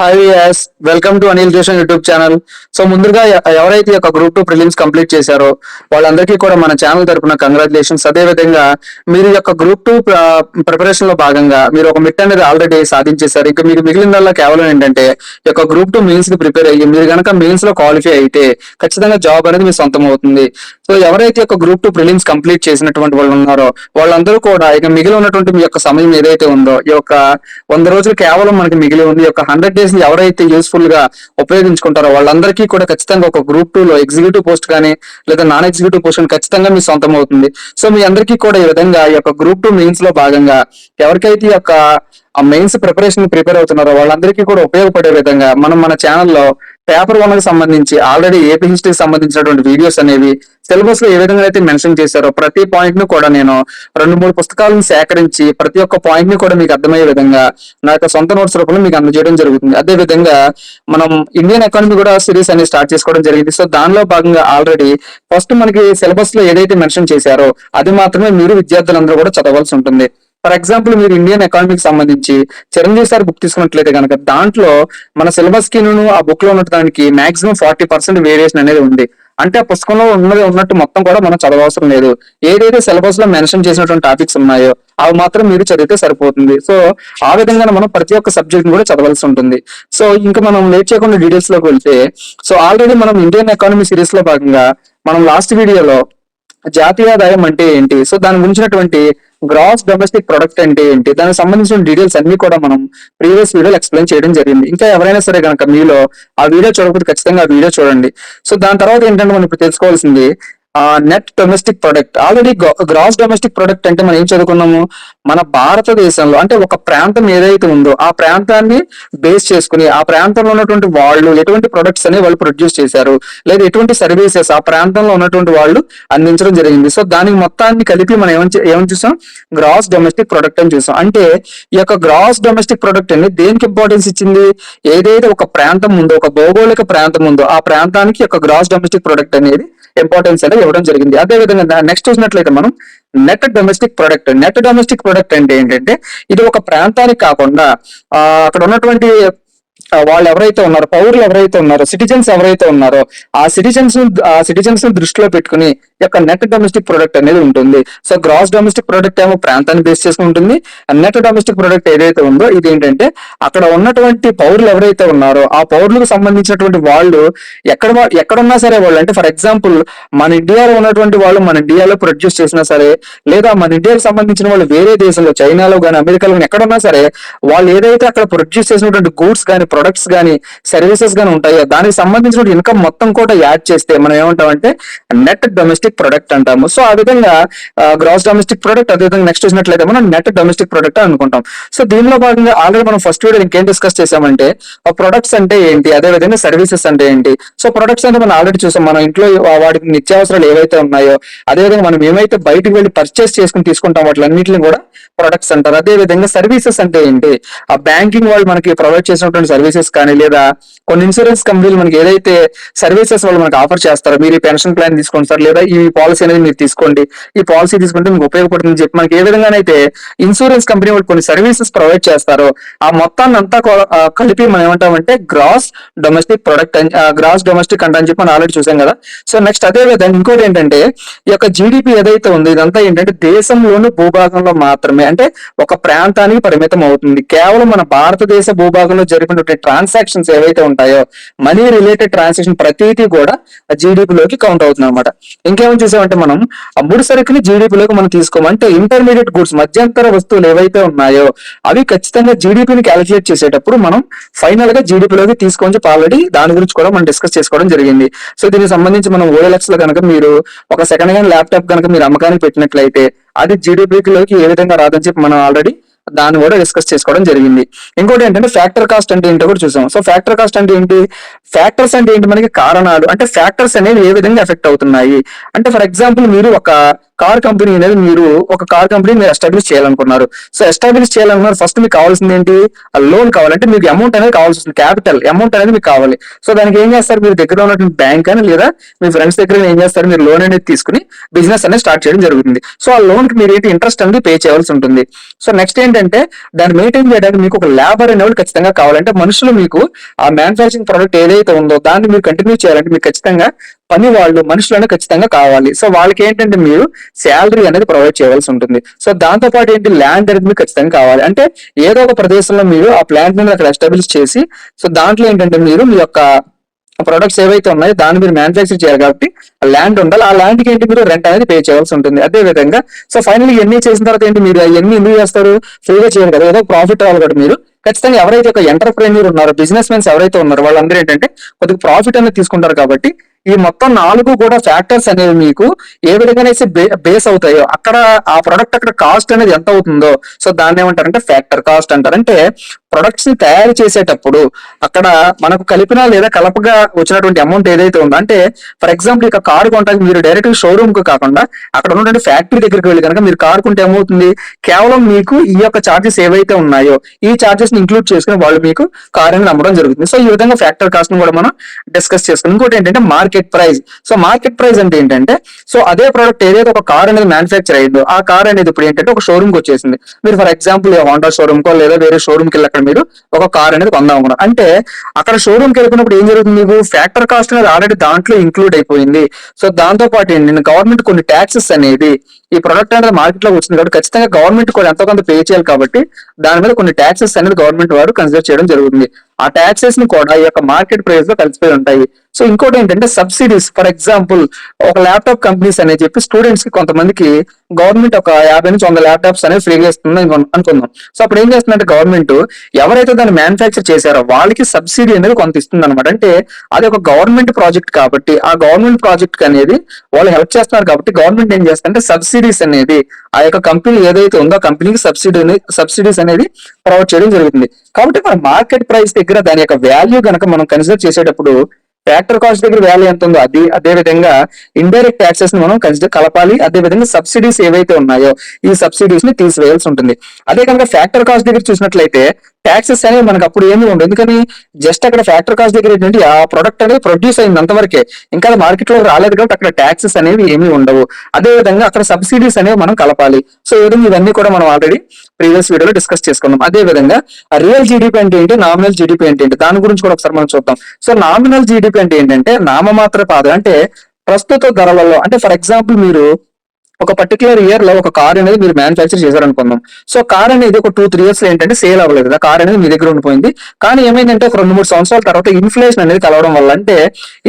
Hi yes welcome to Anil Joshan YouTube channel. So ముందుగా ఎవరైతే ఒక గ్రూప్ 2 ప్రిలిమ్స్ కంప్లీట్ చేశారో వాళ్ళందరికీ కూడా మన ఛానల్ తరపున కంగ్రాచులేషన్స్. అదే విధంగా మీరు యొక్క గ్రూప్ 2 ప్రిపరేషన్ లో భాగంగా మీరు ఒక మిట్ అనేది ఆల్రెడీ సాధించేశారు. ఇంకా మీకు మిగిలిన కేవలం ఏంటంటే ఈ యొక్క గ్రూప్ 2 మెయిన్స్ కి ప్రిపేర్ అయ్యి మీరు కనుక మెయిన్స్ లో క్వాలిఫై అయితే ఖచ్చితంగా జాబ్ అనేది మీ సొంతం అవుతుంది. సో ఎవరైతే ఒక గ్రూప్ 2 ప్రిలిమ్స్ కంప్లీట్ చేసినటువంటి వాళ్ళు ఉన్నారో వాళ్ళందరూ కూడా ఇక మిగిలి ఉన్నటువంటి మీ యొక్క సమయం ఏదైతే ఉందో ఈ యొక్క 100 రోజులు కేవలం మనకి మిగిలి ఉంది. ఈ యొక్క 100 డేస్ ని ఎవరైతే యూస్ఫుల్ గా ఉపయోగించుకుంటారో వాళ్ళందరికీ కూడా ఖచ్చితంగా ఒక గ్రూప్ 2 లో ఎగ్జిక్యూటివ్ పోస్ట్ కానీ లేదా నాన్ ఎగ్జిక్యూటివ్ పోస్ట్ ఖచ్చితంగా మీ సొంతం అవుతుంది. సో మీ అందరికీ కూడా ఈ విధంగా ఈ యొక్క గ్రూప్ 2 మెయిన్స్ లో భాగంగా ఎవరికైతే ఈ యొక్క ఆ మెయిన్స్ ప్రిపరేషన్ ప్రిపేర్ అవుతున్నారో వాళ్ళందరికీ కూడా ఉపయోగపడే విధంగా మనం మన ఛానల్లో పేపర్ 1 కి సంబంధించి ఆల్రెడీ ఏపీ హిస్టరీకి సంబంధించినటువంటి వీడియోస్ అనేవి సిలబస్ లో ఏ విధంగా అయితే మెన్షన్ చేశారో ప్రతి పాయింట్ ను కూడా నేను 2-3 పుస్తకాలను సేకరించి ప్రతి ఒక్క పాయింట్ ని కూడా మీకు అర్థమయ్యే విధంగా నా యొక్క సొంత నోట్స్ రూపంలో మీకు అందజేయడం జరుగుతుంది. అదే విధంగా మనం ఇండియన్ ఎకానమీ కూడా సిరీస్ అనేది స్టార్ట్ చేసుకోవడం జరిగింది. సో దానిలో భాగంగా ఆల్రెడీ ఫస్ట్ మనకి సిలబస్ లో ఏదైతే మెన్షన్ చేశారో అది మాత్రమే మీరు విద్యార్థులందరూ కూడా చదవాల్సి ఉంటుంది. ఫర్ ఎగ్జాంపుల్ మీరు ఇండియన్ ఎకానమీకి సంబంధించి చిరంజీవి సార్ బుక్ తీసుకున్నట్లయితే కనుక దాంట్లో మన సిలబస్ కి ఆ బుక్ లో ఉన్నదానికి మాక్సిమం 40% వేరియేషన్ అనేది ఉంది. అంటే ఆ పుస్తకంలో ఉన్నట్టు మొత్తం కూడా మనం చదవవసరం లేదు. ఏదైతే సిలబస్ లో మెన్షన్ చేసినటువంటి టాపిక్స్ ఉన్నాయో అవి మాత్రం మీరు చదివితే సరిపోతుంది. సో ఆ విధంగా మనం ప్రతి ఒక్క సబ్జెక్ట్ కూడా చదవాల్సి ఉంటుంది. సో ఇంకా మనం లేట్ చేయకుండా డీటెయిల్స్ లోకి వెళ్తే సో ఆల్రెడీ మనం ఇండియన్ ఎకానమీ సిరీస్ లో భాగంగా మనం లాస్ట్ వీడియోలో జాతీయాదాయం అంటే ఏంటి, సో దాని గురించినటువంటి గ్రాస్ డొమెస్టిక్ ప్రొడక్ట్ అంటే ఏంటి, దానికి సంబంధించిన డీటెయిల్స్ అన్ని కూడా మనం ప్రీవియస్ వీడియోలో ఎక్స్ప్లెయిన్ చేయడం జరిగింది. ఇంకా ఎవరైనా సరే కనుక మీలో ఆ వీడియో చూడకపోతే ఖచ్చితంగా ఆ వీడియో చూడండి. సో దాని తర్వాత ఏంటంటే మనం ఇప్పుడు తెలుసుకోవాల్సింది net domestic product. Already gross domestic product అంటే మనం ఏం చదువుకున్నాము, మన భారతదేశంలో అంటే ఒక ప్రాంతం ఏదైతే ఉందో ఆ ప్రాంతాన్ని బేస్ చేసుకుని ఆ ప్రాంతంలో ఉన్నటువంటి వాళ్ళు ఎటువంటి ప్రొడక్ట్స్ అని వాళ్ళు ప్రొడ్యూస్ చేశారు లేదా ఎటువంటి సర్వీసెస్ ఆ ప్రాంతంలో ఉన్నటువంటి వాళ్ళు అందించడం జరిగింది. సో దానికి మొత్తాన్ని కలిపి మనం ఏమని చూసాం, గ్రాస్ డొమెస్టిక్ ప్రొడక్ట్ అని చూసాం. అంటే ఈ యొక్క గ్రాస్ డొమెస్టిక్ ప్రొడక్ట్ అనేది దేనికి ఇంపార్టెన్స్ ఇచ్చింది, ఏదైతే ఒక ప్రాంతం ఉందో ఒక భౌగోళిక ప్రాంతం ఉందో ఆ ప్రాంతానికి యొక్క గ్రాస్ డొమెస్టిక్ ప్రొడక్ట్ అనేది ఇంపార్టెన్స్ అనేది ఇవ్వడం జరిగింది. అదే విధంగా నెక్స్ట్ చూసినట్లయితే మనం net domestic product. Net domestic product అంటే ఏంటంటే ఇది ఒక ప్రాంతానికి కాకుండా అక్కడ ఉన్నటువంటి వాళ్ళు ఎవరైతే ఉన్నారో పౌరులు ఎవరైతే ఉన్నారో సిటిజన్స్ ఎవరైతే ఉన్నారో ఆ సిటిజన్స్ ని దృష్టిలో పెట్టుకుని యొక్క నెట్ డొమెస్టిక్ ప్రొడక్ట్ అనేది ఉంటుంది. సో గ్రాస్ డొమెస్టిక్ ప్రొడక్ట్ ఏమో ప్రాంతాన్ని బేస్ చేసుకుని ఉంటుంది. నెట్ డొమెస్టిక్ ప్రొడక్ట్ ఏదైతే ఉందో ఇది ఏంటంటే అక్కడ ఉన్నటువంటి పౌరులు ఎవరైతే ఉన్నారో ఆ పౌరులకు సంబంధించినటువంటి వాళ్ళు ఎక్కడున్నా సరే వాళ్ళు అంటే ఫర్ ఎగ్జాంపుల్ మన ఇండియాలో ఉన్నటువంటి వాళ్ళు మన ఇండియాలో ప్రొడ్యూస్ చేసినా సరే లేదా మన ఇండియాకి సంబంధించిన వాళ్ళు వేరే దేశంలో చైనాలో కానీ అమెరికాలో కానీ ఎక్కడున్నా సరే వాళ్ళు ఏదైతే అక్కడ ప్రొడ్యూస్ చేసినటువంటి గూడ్స్ కానీ ప్రొడక్ట్స్ కానీ సర్వీసెస్ కానీ ఉంటాయో దానికి సంబంధించిన ఇన్కమ్ మొత్తం కూడా యాడ్ చేస్తే మనం ఏమంటామంటే నెట్ డొమెస్టిక్ ప్రొడక్ట్ అంటాము. సో ఆ విధంగా గ్రాస్ డొమెస్టిక్ ప్రొడక్ట్ అదే విధంగా నెక్స్ట్ వచ్చినట్లయితే మనం నెట్ డొమెస్టిక్ ప్రొడక్ట్ అనుకుంటాం. సో దీనిలో భాగంగా ఆల్రెడీ మనం ఫస్ట్ వీడియో ఇంకేం డిస్కస్ చేసామంటే ప్రొడక్ట్స్ అంటే ఏంటి, అదే విధంగా సర్వీసెస్ అంటే ఏంటి. సో ప్రొడక్ట్స్ అంటే మనం ఆల్రెడీ చూసాం, మనం ఇంట్లో వాటికి నిత్యావసరాలు ఏవైతే ఉన్నాయో అదేవిధంగా మనం ఏమైతే బయటకు వెళ్ళి పర్చేస్ చేసుకుని తీసుకుంటాం వాటిలన్నింటిని కూడా ప్రొడక్ట్స్ అంటారు. అదే విధంగా సర్వీసెస్ అంటే ఏంటి, ఆ బ్యాంకింగ్ వాళ్ళు మనకి ప్రొవైడ్ చేసినటువంటి సర్వీసెస్ కానీ లేదా కొన్ని ఇన్సూరెన్స్ కంపెనీలు మనకి ఏదైతే సర్వీసెస్ వాళ్ళు మనకి ఆఫర్ చేస్తారో మీరు ఈ పెన్షన్ ప్లాన్ తీసుకోండి సార్ లేదా ఈ పాలసీ అనేది మీరు తీసుకోండి, ఈ పాలసీ తీసుకుంటే మీకు ఉపయోగపడుతుందని చెప్పి మనకి ఏ విధంగానైతే ఇన్సూరెన్స్ కంపెనీ వాళ్ళు కొన్ని సర్వీసెస్ ప్రొవైడ్ చేస్తారో ఆ మొత్తాన్ని అంతా కలిపి మనం ఏమంటామంటే gross domestic product gross domestic అంటే అని చెప్పి మనం ఆల్రెడీ చూసాం కదా. సో నెక్స్ట్ అదే విధంగా ఇంకోటి ఏంటంటే ఈ యొక్క జీడిపి ఏదైతే ఉందో ఇదంతా ఏంటంటే దేశంలోని భూభాగంలో మాత్రమే అంటే ఒక ప్రాంతానికి పరిమితం అవుతుంది. కేవలం మన భారతదేశ భూభాగంలో జరిపినటువంటి ట్రాన్సాక్షన్స్ ఏవైతే ఉంటాయో మనీ రిలేటెడ్ ట్రాన్సాక్షన్ ప్రతిదీ కూడా జీడిపిలోకి కౌంట్ అవుతుంది అనమాట. ఇంకేమని చూసామంటే మనం ఆ ముడి సరుకుని జీడిపిలోకి మనం తీసుకోమంటే ఇంటర్మీడియట్ గుడ్స్ మధ్యంతర వస్తువులు ఏవైతే ఉన్నాయో అవి ఖచ్చితంగా జీడిపిని క్యాలిక్యులేట్ చేసేటప్పుడు మనం ఫైనల్ గా జీడిపిలోకి తీసుకొని చెప్పి ఆల్రెడీ దాని గురించి కూడా మనం డిస్కస్ చేసుకోవడం జరిగింది. సో దీనికి సంబంధించి మనం OLX లో కనుక మీరు ఒక సెకండ్ హ్యాండ్ ల్యాప్టాప్ కనుక మీరు అమ్మకానికి పెట్టినట్లయితే అది జీడిపిలోకి ఏ విధంగా రాదని చెప్పి మనం ఆల్రెడీ దాన్ని కూడా డిస్కస్ చేసుకోవడం జరిగింది. ఇంకోటి ఏంటంటే ఫ్యాక్టర్ కాస్ట్ అంటే ఏంటో కూడా చూసాం. సో ఫ్యాక్టర్ కాస్ట్ అంటే ఏంటి, ఫ్యాక్టర్స్ అంటే ఏంటి, మనకి కారణాలు అంటే ఫ్యాక్టర్స్ అనేవి ఏ విధంగా ఎఫెక్ట్ అవుతున్నాయి అంటే ఫర్ ఎగ్జాంపుల్ మీరు ఒక కార్ కంపెనీ అనేది మీరు ఒక కార్ కంపెనీ మీరు ఎస్టాబ్లిష్ చేయాలనుకున్నారు. సో ఎస్టాబ్లిష్ చేయాలనుకున్నారు, ఫస్ట్ మీకు కావాల్సింది ఏంటి? లోన్ కావాలంటే మీకు అమౌంట్ అనేది కావాల్సి వస్తుంది, క్యాపిటల్ అమౌంట్ అనేది మీకు కావాలి. సో దానికి ఏం చేస్తారు? మీరు దగ్గర ఉన్నటువంటి బ్యాంక్ అని లేదా మీ ఫ్రెండ్స్ దగ్గర ఏం చేస్తారు? మీరు లోన్ అనేది తీసుకుని బిజినెస్ అనేది స్టార్ట్ చేయడం జరుగుతుంది. సో ఆ లోన్ కి మీరు ఏంటి ఇంట్రెస్ట్ అనేది పే చేయాల్సి ఉంటుంది. సో నెక్స్ట్ ఏంటంటే దాన్ని మెయింటైన్ చేయడానికి మీకు ఒక లేబర్ అనేవాళ్ళు ఖచ్చితంగా కావాలంటే మనుషులు మీకు ఆ మ్యానుఫాక్చరింగ్ ప్రోడక్ట్ ఏదైతే ఉందో దాన్ని మీరు కంటిన్యూ చేయాలంటే మీకు ఖచ్చితంగా పని వాళ్ళు మనుషులను ఖచ్చితంగా కావాలి. సో వాళ్ళకి ఏంటంటే మీరు శాలరీ అనేది ప్రొవైడ్ చేయవలసి ఉంటుంది. సో దాంతో పాటు ఏంటి ల్యాండ్ అనేది మీకు ఖచ్చితంగా కావాలి. అంటే ఏదో ఒక ప్రదేశంలో మీరు ఆ ప్లాంట్ ని అక్కడ ఎస్టాబ్లిష్ చేసి సో దాంట్లో ఏంటంటే మీరు మీ యొక్క ప్రొడక్ట్స్ ఏవైతే ఉన్నాయో దాన్ని మీరు మ్యానుఫాక్చర్ చేయాలి కాబట్టి ల్యాండ్ ఉండాలి. ఆ ల్యాండ్ కి ఏంటి మీరు రెంట్ అనేది పే చేయాల్సి ఉంటుంది. అదే విధంగా సో ఫైనల్ ఇవన్నీ చేసిన తర్వాత ఏంటి మీరు అవన్నీ ఎందుకు చేస్తారు? ఫ్రీగా చేయాలి కదా, ఏదో ప్రాఫిట్ రావాలి కాబట్టి మీరు ఖచ్చితంగా ఎవరైతే ఒక ఎంటర్ప్రెన్యూర్ ఉన్నారో బిజినెస్ మెన్స్ ఎవరైతే ఉన్నారో వాళ్ళందరూ ఏంటంటే కొద్దిగా ప్రాఫిట్ అనేది తీసుకుంటారు. కాబట్టి ఈ మొత్తం 4 కూడా ఫ్యాక్టర్స్ అనేవి మీకు ఏ విధంగా బేస్ అవుతాయో అక్కడ ఆ ప్రొడక్ట్ అక్కడ కాస్ట్ అనేది ఎంత అవుతుందో సో దాన్ని ఏమంటారంటే ఫ్యాక్టర్ కాస్ట్ అంటారు. అంటే ప్రొడక్ట్స్ ని తయారు చేసేటప్పుడు అక్కడ మనకు కలిపిన లేదా కలపగా వచ్చినటువంటి అమౌంట్ ఏదైతే ఉందో, అంటే ఫర్ ఎగ్జాంపుల్ ఇక కారు కొంటానికి మీరు డైరెక్ట్ షోరూమ్ కు కాకుండా అక్కడ ఉన్నటువంటి ఫ్యాక్టరీ దగ్గరికి వెళ్ళి కనుక మీరు కారు కొంటే ఏమవుతుంది? కేవలం మీకు ఈ యొక్క చార్జెస్ ఏవైతే ఉన్నాయో ఈ చార్జెస్ ని ఇంక్లూడ్ చేసుకుని వాళ్ళు మీకు కార్ అనేది అమ్మడం జరుగుతుంది. సో ఈ విధంగా ఫ్యాక్టర్ కాస్ట్ ని కూడా మనం డిస్కస్ చేసుకున్నాం. ఇంకోటి ఏంటంటే market price. So market price అంటే ఏంటంటే సో అదే ప్రోడక్ట్ ఏదైతే ఒక కార్ అనేది మ్యానుఫ్యాక్చర్ అయ్యిందో ఆ కార్ అనేది ఇప్పుడు ఏంటంటే ఒక షోరూమ్ కి వచ్చేసింది. మీరు ఫర్ ఎగ్జాంపుల్ హోండా షోరూమ్ కో లేదా వేరే షోరూమ్ కి వెళ్ళి అక్కడ మీరు ఒక కార్ అనేది కొందాం అనుకున్నారు. అంటే అక్కడ షోరూమ్ కి వెళ్ళినప్పుడు ఏం జరుగుతుంది? మీకు ఫ్యాక్టర్ కాస్ట్ అనేది ఆల్రెడీ దాంట్లో ఇంక్లూడ్ అయిపోయింది. సో దాంతో పాటు ఏంటి గవర్నమెంట్ కొన్ని ట్యాక్సెస్ అనేది ఈ ప్రొడక్ట్ అనేది మార్కెట్ లో వచ్చింది కాబట్టి ఖచ్చితంగా గవర్నమెంట్ కూడా ఎంతో కొంత పే చేయాలి. కాబట్టి దాని మీద కొన్ని ట్యాక్సెస్ అనేది గవర్నమెంట్ వారు కన్సిడర్ చేయడం జరుగుతుంది. ఆ ట్యాక్సెస్ ని కూడా ఈ యొక్క మార్కెట్ ప్రైస్ లో కలిసిపోయి ఉంటాయి. సో ఇంకోటి ఏంటంటే సబ్సిడీస్. ఫర్ ఎగ్జాంపుల్ ఒక ల్యాప్టాప్ కంపెనీస్ అనేది చెప్పి స్టూడెంట్స్ కి కొంతమందికి గవర్నమెంట్ ఒక 50 నుంచి 100 ల్యాప్టాప్స్ అనేది ఫ్రీగా ఇస్తుంది అనుకుందాం. సో అప్పుడు ఏం చేస్తుందంటే గవర్నమెంట్ ఎవరైతే దాన్ని మ్యానుఫ్యాక్చర్ చేశారో వాళ్ళకి సబ్సిడీ అనేది కొంత ఇస్తుంది అనమాట. అంటే అది ఒక గవర్నమెంట్ ప్రాజెక్ట్ కాబట్టి ఆ గవర్నమెంట్ ప్రాజెక్ట్ అనేది వాళ్ళు హెల్ప్ చేస్తున్నారు కాబట్టి గవర్నమెంట్ ఏం చేస్తుందంటే సబ్సిడీస్ అనేది ఆ యొక్క కంపెనీ ఏదైతే ఉందో ఆ కంపెనీకి సబ్సిడీస్ అనేది ప్రొవైడ్ చేయడం జరుగుతుంది. కాబట్టి మన మార్కెట్ ప్రైస్ దగ్గర దాని యొక్క వాల్యూ కనుక మనం కన్సిడర్ చేసేటప్పుడు ఫ్యాక్టర్ కాస్ట్ దగ్గర వాల్యూ ఎంత ఉందో అదే విధంగా ఇండైరెక్ట్ ట్యాక్సెస్ ని మనం కన్సిడర్ కలపాలి. అదే విధంగా సబ్సిడీస్ ఏవైతే ఉన్నాయో ఈ సబ్సిడీస్ ని తీసివేయాల్సి ఉంటుంది. అదే కనుక ఫ్యాక్టర్ కాస్ట్ దగ్గర చూసినట్లయితే ట్యాక్సెస్ అనేవి మనకు అప్పుడు ఏమీ ఉండదు. ఎందుకని జస్ట్ అక్కడ ఫ్యాక్టర్ కాస్ట్ దగ్గర ఏంటంటే ఆ ప్రొడక్ట్ అనేది ప్రొడ్యూస్ అయింది అంతవరకే, ఇంకా అది మార్కెట్ లో రాలేదు కాబట్టి అక్కడ ట్యాక్సెస్ అనేవి ఏమీ ఉండవు. అదే విధంగా అక్కడ సబ్సిడీస్ అనేవి మనం కలపాలి. సో ఈ విధంగా ఇవన్నీ కూడా మనం ఆల్రెడీ ప్రీవియస్ వీడియోలో డిస్కస్ చేసుకున్నాం. అదే విధంగా రియల్ జీడిపి అంటే ఏంటి, నామినల్ జీడిపి అంటే ఏంటి, దాని గురించి కూడా ఒకసారి మనం చూద్దాం. సో నామినల్ జీడిపి అంటే ఏంటంటే నామమాత్ర ఆదాయం. అంటే ప్రస్తుత ధరలలో, అంటే ఫర్ ఎగ్జాంపుల్ మీరు ఒక పర్టికులర్ ఇయర్ లో ఒక కార్ అనేది మీరు మ్యానుఫ్యాక్చర్ చేశారనుకుందాం. సో కార్ అనేది ఒక 2-3 ఇయర్స్ లో ఏంటంటే సేల్ అవ్వలేదు కదా, కార్ అనేది మీ దగ్గర ఉండిపోయింది. కానీ ఏమైందంటే ఒక 2-3 సంవత్సరాల తర్వాత ఇన్ఫ్లేషన్ అనేది కలవడం వల్ల, అంటే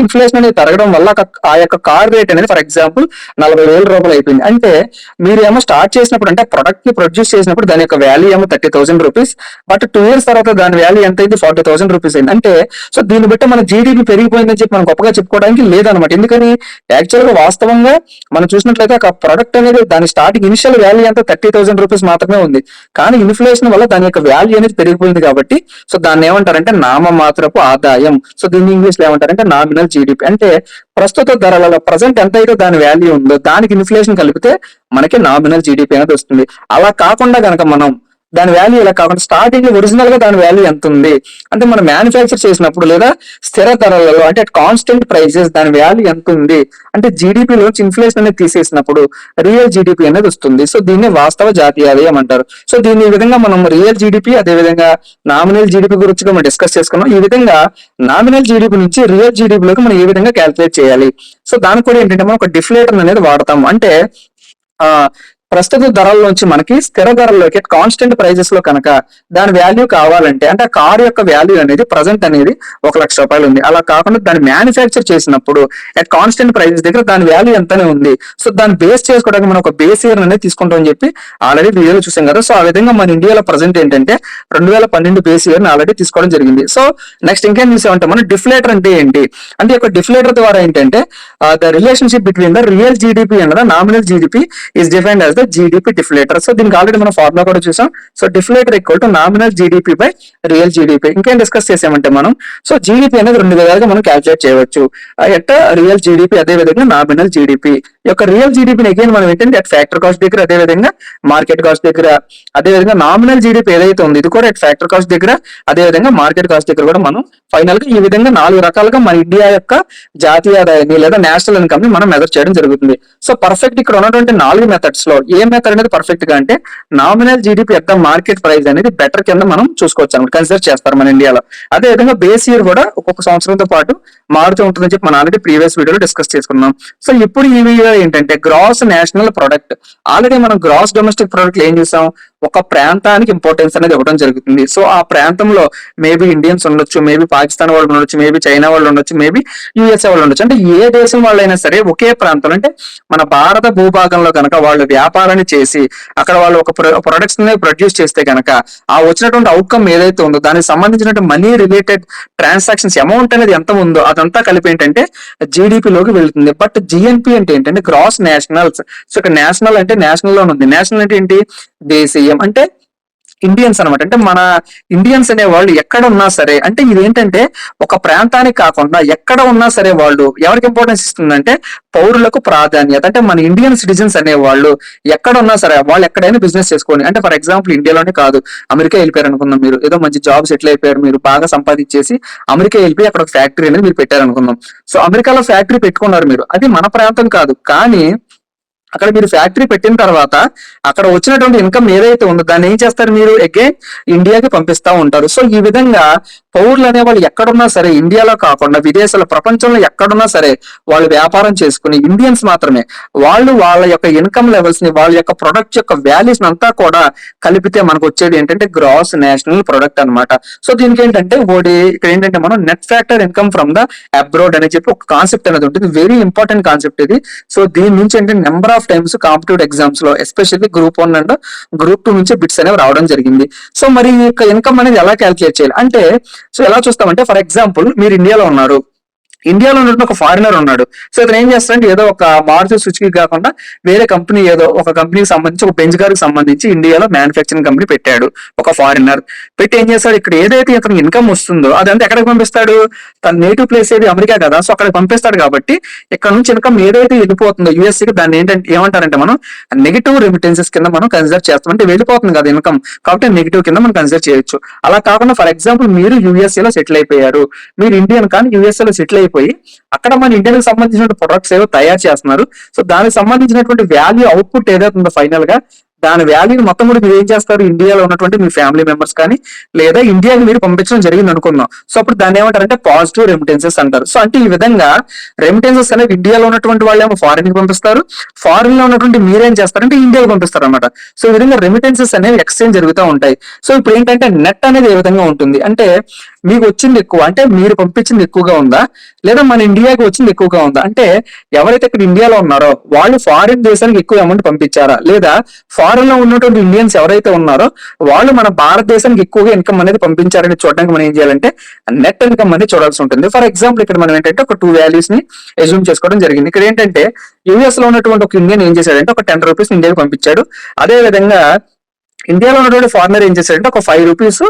ఇన్ఫ్లేషన్ అనేది పెరగడం వల్ల ఆ యొక్క కార్ రేట్ అనేది ఫర్ ఎగ్జాంపుల్ 40,000 రూపాయలు అయిపోయింది. అంటే మీరు ఏమో స్టార్ట్ చేసినప్పుడు అంటే ప్రొడక్ట్ ని ప్రొడ్యూస్ చేసినప్పుడు దాని యొక్క వాల్యూ ఏమో 30,000 రూపీస్, బట్ 2 ఇయర్స్ తర్వాత దాని వాల్యూ ఎంత అయింది? 40,000 రూపీస్ అయింది. అంటే సో దీన్ని బట్టి మన జీడీపీ పెరిగిపోయిందని చెప్పి మనం గొప్పగా చెప్పుకోవడానికి లేదనమాట. ఎందుకని యాక్చువల్ గా వాస్తవంగా మనం చూసినట్లయితే ఒక ప్రొడక్ట్ అనేది దాని స్టార్టింగ్ ఇనిషియల్ వాల్యూ అంతా 30,000 రూపీస్ మాత్రమే ఉంది. కానీ ఇన్ఫ్లేషన్ వల్ల దాని యొక్క వాల్యూ అనేది పెరిగిపోయింది కాబట్టి సో దాన్ని ఏమంటారంటే నామమాత్రపు ఆదాయం. సో దీన్ని ఇంగ్లీష్ లో ఏమంటారంటే నామినల్ జీడిపి. అంటే ప్రస్తుత ధరలలో ప్రజెంట్ ఎంత అయితే దాని వాల్యూ ఉందో దానికి ఇన్ఫ్లేషన్ కలిపితే మనకి నామినల్ జీడిపి అనేది వస్తుంది. అలా కాకుండా గనక మనం దాని వాల్యూ ఇలా కాకుండా స్టార్టింగ్ ఒరిజినల్ గా దాని వాల్యూ ఎంత ఉంది అంటే మనం మ్యానుఫ్యాక్చర్ చేసినప్పుడు లేదా స్థిర ధరలలో అంటే కాన్స్టెంట్ ప్రైసెస్ దాని వాల్యూ ఎంత ఉంది అంటే జీడిపిలో ఇన్ఫ్లేషన్ అనేది తీసేసినప్పుడు రియల్ జీడిపి అనేది వస్తుంది. సో దీన్ని వాస్తవ జాతీయ ఆదాయం అంటారు. సో దీని ఈ విధంగా మనం రియల్ జీడిపి అదే విధంగా నామినల్ జీడిపి గురించి మనం డిస్కస్ చేసుకున్నాం. ఈ విధంగా నామినల్ జీడిపి నుంచి రియల్ జీడిపిలోకి మనం ఏ విధంగా క్యాల్కులేట్ చేయాలి. సో దానికి కూడా ఏంటంటే మనం ఒక డిఫ్లేటర్ అనేది వాడతాం. అంటే ప్రస్తుత ధరల్లోంచి మనకి స్థిర ధరల్లోకి కాన్స్టెంట్ ప్రైజెస్ లో కనుక దాని వాల్యూ కావాలంటే అంటే ఆ కార్ యొక్క వాల్యూ అనేది ప్రజెంట్ అనేది 1,00,000 రూపాయలు ఉంది. అలా కాకుండా దాన్ని మ్యానుఫ్యాక్చర్ చేసినప్పుడు అట్ కాన్స్టెంట్ ప్రైజెస్ దగ్గర దాని వాల్యూ ఎంతనే ఉంది. సో దాన్ని బేస్ చేసుకోవడానికి మనం ఒక బేస్ ఇయర్ అనేది తీసుకుంటాం అని చెప్పి ఆల్రెడీ వీడియోలో చూసాం కదా. సో ఆ విధంగా మన ఇండియాలో ప్రజెంట్ ఏంటంటే 2012 బేస్ ఇయర్ ని ఆల్రెడీ తీసుకోవడం జరిగింది. సో నెక్స్ట్ ఇంకేం చూసామంటే మనం డిఫ్లేటర్ అంటే ఏంటి అంటే ఒక డిఫ్లేటర్ ద్వారా ఏంటంటే the relationship between the real GDP and the nominal GDP is defined as GDP deflator. So దీనికి ఆల్రెడీ మనం ఫార్ములా కూడా చూసాం. So deflator equal to nominal GDP by real GDP. ఇంకేం డిస్కస్ చేసామంటే మనం సో జీడీపీ అనేది 2 విధాలుగా మనం క్యాల్కులేట్ చేయవచ్చు. ఎట్ రియల్ జీడీపీ అదే విధంగా నామినల్ జీడీపీ. యొక్క రియల్ జీడిపిని అగైన్ మనం ఏంటంటే అట్ ఫ్యాక్టర్ కాస్ట్ దగ్గర, అదే విధంగా మార్కెట్ కాస్ట్ దగ్గర, అదే విధంగా నామినల్ జీడిపి ఏదైతే ఉంది ఇది కూడా అట్ ఫ్యాక్టర్ కాస్ట్ దగ్గర, అదే విధంగా మార్కెట్ కాస్ట్ దగ్గర కూడా మనం ఫైనల్ గా ఈ విధంగా 4 రకాలుగా మన ఇండియా యొక్క జాతీయ ఆదాయాన్ని లేదా నేషనల్ ఇన్కమ్ ని మనం మెజర్ చేయడం జరుగుతుంది. సో పర్ఫెక్ట్ ఇక్కడ ఉన్నటువంటి 4 మెథడ్స్ లో ఏ మెథడ్ అనేది పర్ఫెక్ట్ గా అంటే నామినల్ జీడిపి యొక్క మార్కెట్ ప్రైస్ అనేది బెటర్ కింద మనం చూసుకోవచ్చు అనమాట, కన్సిడర్ చేస్తారు మన ఇండియాలో. అదే విధంగా బేస్ ఇయర్ కూడా ఒక్కొక్క సంవత్సరంతో పాటు మారుతూ ఉంటుందని చెప్పి మనం ఆల్రెడీ ప్రీవియస్ వీడియోలో డిస్కస్ చేసుకున్నాం. సో ఇప్పుడు ఈ వీడియో ఏంటంటే గ్రాస్ నేషనల్ ప్రొడక్ట్. ఆల్రెడీ మనం గ్రాస్ డొమెస్టిక్ ప్రొడక్ట్ ఏం చూసాం, ఒక ప్రాంతానికి ఇంపార్టెన్స్ అనేది ఇవ్వడం జరుగుతుంది. సో ఆ ప్రాంతంలో మేబీ ఇండియన్స్ ఉండొచ్చు, మేబీ పాకిస్తాన్ వాళ్ళు ఉండొచ్చు, మేబీ చైనా వాళ్ళు ఉండొచ్చు, మేబీ యూఎస్ఏ వాళ్ళు ఉండొచ్చు. అంటే ఏ దేశం వాళ్ళైనా సరే ఒకే ప్రాంతంలో అంటే మన భారత భూభాగంలో కనుక వాళ్ళు వ్యాపారాన్ని చేసి అక్కడ వాళ్ళు ఒక ప్రొడక్ట్స్ ని ప్రొడ్యూస్ చేస్తే కనుక ఆ వచ్చినటువంటి అవుట్కమ్ ఏదైతే ఉందో దానికి సంబంధించినటువంటి మనీ రిలేటెడ్ ట్రాన్సాక్షన్స్ అమౌంట్ అనేది ఎంత ఉందో అదంతా కలిపి ఏంటంటే జీడిపిలోకి వెళ్తుంది. బట్ జిఎన్పి అంటే ఏంటంటే గ్రాస్ నేషనల్స్. సో ఇక్కడ నేషనల్ అంటే నేషనల్ లో ఉంది. నేషనల్ అంటే ఏంటి, దేశీయం అంటే ఇండియన్స్ అనమాట. అంటే మన ఇండియన్స్ అనే వాళ్ళు ఎక్కడ ఉన్నా సరే, అంటే ఇదేంటంటే ఒక ప్రాంతానికి కాకుండా ఎక్కడ ఉన్నా సరే వాళ్ళు ఎవరికి ఇంపార్టెన్స్ ఇస్తుందంటే పౌరులకు ప్రాధాన్యత. అంటే మన ఇండియన్ సిటిజన్స్ అనే వాళ్ళు ఎక్కడ ఉన్నా సరే వాళ్ళు ఎక్కడైనా బిజినెస్ చేసుకోండి. అంటే ఫర్ ఎగ్జాంపుల్ ఇండియాలోనే కాదు, అమెరికా వెళ్ళిపోయారు అనుకుందాం, మీరు ఏదో మంచి జాబ్ సెటిల్ అయిపోయారు, మీరు బాగా సంపాదించేసి అమెరికా వెళ్ళిపోయి అక్కడ ఒక ఫ్యాక్టరీ అనేది మీరు పెట్టారు అనుకుందాం. సో అమెరికాలో ఫ్యాక్టరీ పెట్టుకున్నారు మీరు, అది మన ప్రాంతం కాదు, కానీ అక్కడ మీరు ఫ్యాక్టరీ పెట్టిన తర్వాత అక్కడ వచ్చినటువంటి ఇన్కమ్ ఏదైతే ఉందో దాన్ని ఏం చేస్తారు, మీరు అగైన్ ఇండియాకి పంపిస్తా ఉంటారు. సో ఈ విధంగా పౌరులు అనే వాళ్ళు ఎక్కడున్నా సరే ఇండియాలో కాకుండా విదేశాల ప్రపంచంలో ఎక్కడున్నా సరే వాళ్ళు వ్యాపారం చేసుకుని ఇండియన్స్ మాత్రమే వాళ్ళు వాళ్ళ యొక్క ఇన్కమ్ లెవెల్స్ ని, వాళ్ళ యొక్క ప్రొడక్ట్ యొక్క వాల్యూస్ అంతా కూడా కలిపితే మనకు వచ్చేది ఏంటంటే గ్రాస్ నేషనల్ ప్రొడక్ట్ అనమాట. సో దీనికి ఏంటంటే ఒకటి ఇక్కడ ఏంటంటే మనం net factor income from the abroad అని చెప్పి ఒక కాన్సెప్ట్ అనేది ఉంటుంది. వెరీ ఇంపార్టెంట్ కాన్సెప్ట్ ఇది. సో దీని నుంచి ఏంటంటే number of times competitive exams లో ఎస్పెషల్లీ గ్రూప్ 1 అండ్ గ్రూప్ 2 నుంచి బిట్స్ అనేవి రావడం జరిగింది. సో మరి ఈ యొక్క ఇన్కమ్ అనేది ఎలా క్యాల్కులేట్ చేయాలి అంటే, సో ఎలా చూస్తామంటే ఫర్ ఎగ్జాంపుల్ మీరు ఇండియాలో ఉన్నారు, ఇండియాలో ఉన్నటువంటి ఒక ఫారినర్ ఉన్నాడు. సో ఇతను ఏం చేస్తాడంటే ఏదో ఒక మారుతి సుజుకి కాకుండా వేరే కంపెనీ, ఏదో ఒక కంపెనీకి సంబంధించి ఒక బెంజ్ కార్ కి సంబంధించి ఇండియాలో మ్యానుఫ్యాక్చరింగ్ కంపెనీ పెట్టాడు ఒక ఫారినర్. పెట్టి ఏం చేస్తాడు, ఇక్కడ ఏదైతే ఇతనికి ఇన్కమ్ వస్తుందో అదంతా ఎక్కడికి పంపిస్తాడు, తన నేటివ్ ప్లేస్ ఏది అమెరికా కదా, సో అక్కడికి పంపిస్తాడు. కాబట్టి ఇక్కడ నుంచి ఇన్కమ్ ఏదైతే వెళ్ళిపోతుందో యూఎస్సీకి దాన్ని ఏంటంటే ఏమంటారంటే మనం నెగిటివ్ రెమిటెన్సెస్ కింద మనం కన్సిడర్ చేస్తాం. అంటే వెళ్ళిపోతుంది కదా ఇన్కమ్, కాబట్టి నెగిటివ్ కింద మనం కన్సిడర్ చేయొచ్చు. అలా కాకుండా ఫర్ ఎగ్జాంపుల్ మీరు యూఎస్ఏలో సెటిల్ అయిపోయారు, మీరు ఇండియన్ కానీ యూఎస్ఏలో సెటిల్ అయిపోయి అక్కడ మన ఇండియాకి సంబంధించిన ప్రొడక్ట్స్ ఏవో తయారు చేస్తున్నారు. సో దానికి సంబంధించినటువంటి వాల్యూ అవుట్పుట్ ఏదైతే ఉందో ఫైనల్ గా దాని వాల్యూని మొత్తం కూడా మీరు ఏం చేస్తారు, ఇండియాలో ఉన్నటువంటి మీ ఫ్యామిలీ మెంబర్స్ కానీ లేదా ఇండియాకి మీరు పంపించడం జరిగింది అనుకుందాం. సో అప్పుడు దాన్ని ఏమంటారంటే పాజిటివ్ రెమిటెన్సెస్ అంటారు. సో అంటే ఈ విధంగా రెమిటెన్సెస్ అనేవి ఇండియాలో ఉన్నటువంటి వాళ్ళు ఏమో ఫారిన్ కి పంపిస్తారు, ఫారిన్ లో ఉన్నటువంటి మీరేం చేస్తారంటే ఇండియాకి పంపిస్తారు అనమాట. సో ఈ విధంగా రెమిటెన్సెస్ అనేవి ఎక్స్చేంజ్ జరుగుతూ ఉంటాయి. సో ఇప్పుడు ఏంటంటే నెట్ అనేది ఏ విధంగా ఉంటుంది అంటే మీకు వచ్చింది ఎక్కువ అంటే మీరు పంపించింది ఎక్కువగా ఉందా లేదా మన ఇండియాకి వచ్చింది ఎక్కువగా ఉందా, అంటే ఎవరైతే ఇక్కడ ఇండియాలో ఉన్నారో వాళ్ళు ఫారిన్ దేశానికి ఎక్కువ అమౌంట్ పంపించారా, లేదా ఫారిన్ లో ఉన్నటువంటి ఇండియన్స్ ఎవరైతే ఉన్నారో వాళ్ళు మన భారతదేశానికి ఎక్కువగా ఇన్కమ్ అనేది పంపించారని చూడడానికి మనం ఏం చేయాలంటే నెట్ ఇన్కమ్ అనేది చూడాల్సి ఉంటుంది. ఫర్ ఎగ్జాంపుల్ ఇక్కడ మనం ఏంటంటే ఒక 2 వాల్యూస్ ని అజ్యూమ్ చేసుకోవడం జరిగింది. ఇక్కడ ఏంటంటే యూఎస్ లో ఉన్నటువంటి ఒక ఇండియన్ ఏం చేశాడంటే ఒక 10 రూపీస్ ఇండియాకి పంపించాడు. అదే విధంగా ఇండియాలో ఉన్నటువంటి ఫారినర్ ఏం చేశాడంటే ఒక 5 రూపీస్